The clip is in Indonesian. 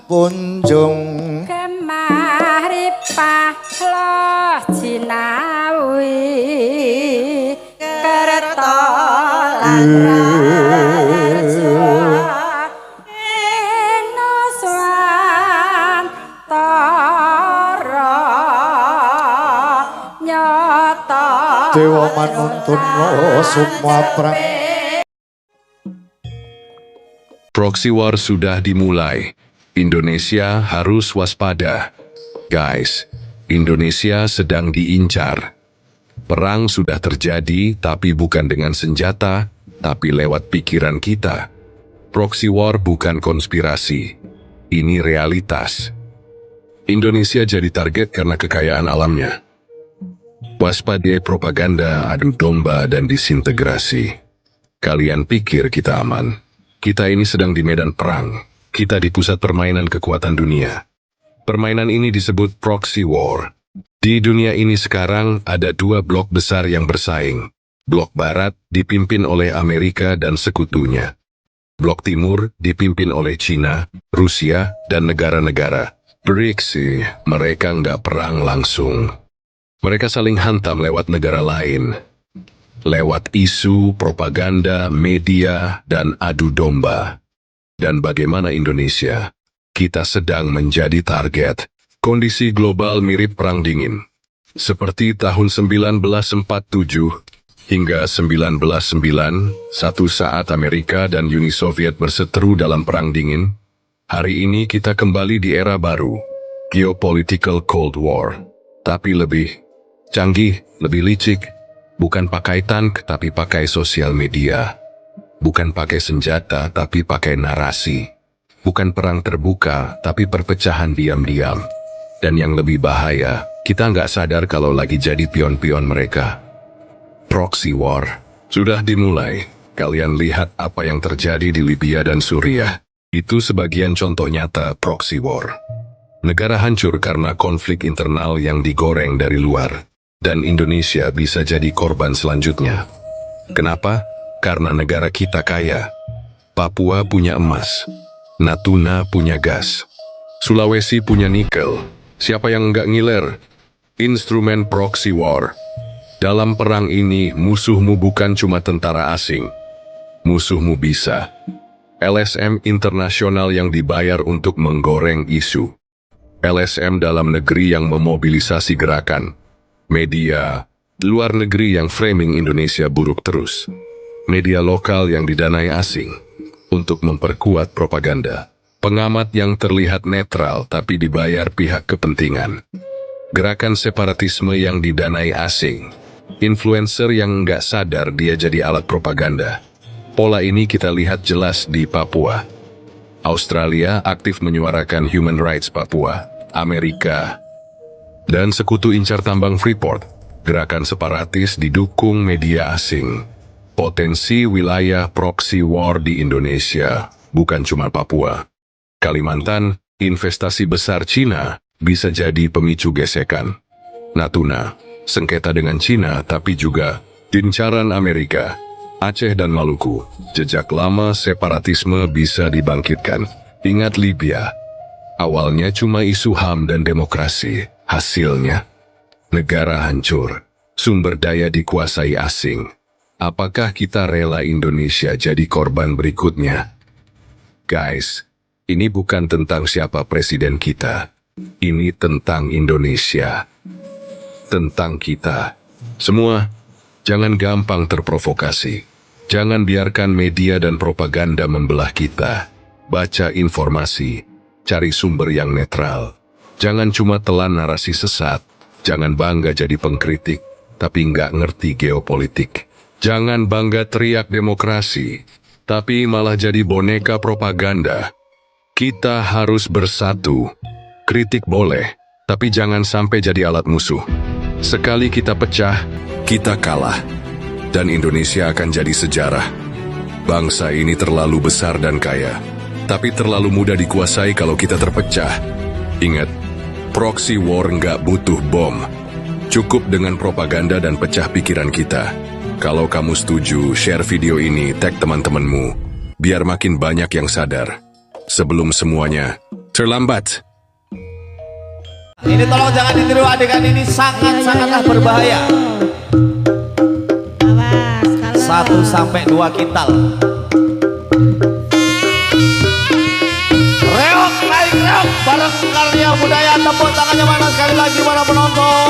punjung kemari pahlo jinawi kerto lan rajo eno swantara nyata dewa manuntun semua perang. Proxy war sudah dimulai. Indonesia harus waspada. Guys, Indonesia sedang diincar. Perang sudah terjadi, tapi bukan dengan senjata, tapi lewat pikiran kita. Proxy war bukan konspirasi. Ini realitas. Indonesia jadi target karena kekayaan alamnya. Waspadai propaganda, adu domba, dan disintegrasi. Kalian pikir kita aman? Kita ini sedang di medan perang. Kita di pusat permainan kekuatan dunia. Permainan ini disebut proxy war. Di dunia ini sekarang ada dua blok besar yang bersaing. Blok Barat dipimpin oleh Amerika dan sekutunya. Blok Timur dipimpin oleh China, Rusia, dan negara-negara BRICS. Mereka nggak perang langsung. Mereka saling hantam lewat negara lain. Lewat isu, propaganda, media, dan adu domba. Dan bagaimana Indonesia? Kita sedang menjadi target. Kondisi global mirip perang dingin. Seperti tahun 1947 hingga 1991 saat Amerika dan Uni Soviet berseteru dalam perang dingin. Hari ini kita kembali di era baru. Geopolitical Cold War. Tapi lebih canggih, lebih licik. Bukan pakai tank, tapi pakai sosial media. Bukan pakai senjata, tapi pakai narasi. Bukan perang terbuka, tapi perpecahan diam-diam. Dan yang lebih bahaya, kita nggak sadar kalau lagi jadi pion-pion mereka. Proxy war sudah dimulai. Kalian lihat apa yang terjadi di Libya dan Suriah. Itu sebagian contoh nyata proxy war. Negara hancur karena konflik internal yang digoreng dari luar. Dan Indonesia bisa jadi korban selanjutnya. Kenapa? Karena negara kita kaya. Papua punya emas. Natuna punya gas. Sulawesi punya nikel. Siapa yang nggak ngiler? Instrumen proxy war. Dalam perang ini, musuhmu bukan cuma tentara asing. Musuhmu bisa LSM internasional yang dibayar untuk menggoreng isu. LSM dalam negeri yang memobilisasi gerakan. Media luar negeri yang framing Indonesia buruk terus. Media lokal yang didanai asing untuk memperkuat propaganda. Pengamat yang terlihat netral tapi dibayar pihak kepentingan. Gerakan separatisme yang didanai asing. Influencer yang nggak sadar dia jadi alat propaganda. Pola ini kita lihat jelas di Papua. Australia aktif menyuarakan human rights Papua. Amerika dan sekutu incar tambang Freeport, gerakan separatis didukung media asing. Potensi wilayah proxy war di Indonesia, bukan cuma Papua. Kalimantan, investasi besar Cina, bisa jadi pemicu gesekan. Natuna, sengketa dengan Cina tapi juga incaran Amerika. Aceh dan Maluku, jejak lama separatisme bisa dibangkitkan. Ingat Libya, awalnya cuma isu HAM dan demokrasi. Hasilnya, negara hancur, sumber daya dikuasai asing. Apakah kita rela Indonesia jadi korban berikutnya? Guys, ini bukan tentang siapa presiden kita. Ini tentang Indonesia. Tentang kita. Semua, jangan gampang terprovokasi. Jangan biarkan media dan propaganda membelah kita. Baca informasi, cari sumber yang netral. Jangan cuma telan narasi sesat. Jangan bangga jadi pengkritik, tapi nggak ngerti geopolitik. Jangan bangga teriak demokrasi, tapi malah jadi boneka propaganda. Kita harus bersatu. Kritik boleh, tapi jangan sampai jadi alat musuh. Sekali kita pecah, kita kalah. Dan Indonesia akan jadi sejarah. Bangsa ini terlalu besar dan kaya, tapi terlalu mudah dikuasai kalau kita terpecah. Ingat, proxy war nggak butuh bom. Cukup dengan propaganda dan pecah pikiran kita. Kalau kamu setuju, share video ini, tag teman-temanmu, biar makin banyak yang sadar. Sebelum semuanya terlambat. Ini tolong jangan ditiru, adegan ini sangat-sangatlah berbahaya. Awas kalau 1 sampai 2 kintal. Reok naik reok bareng karya budaya, tepuk tangannya mana sekali lagi para penonton.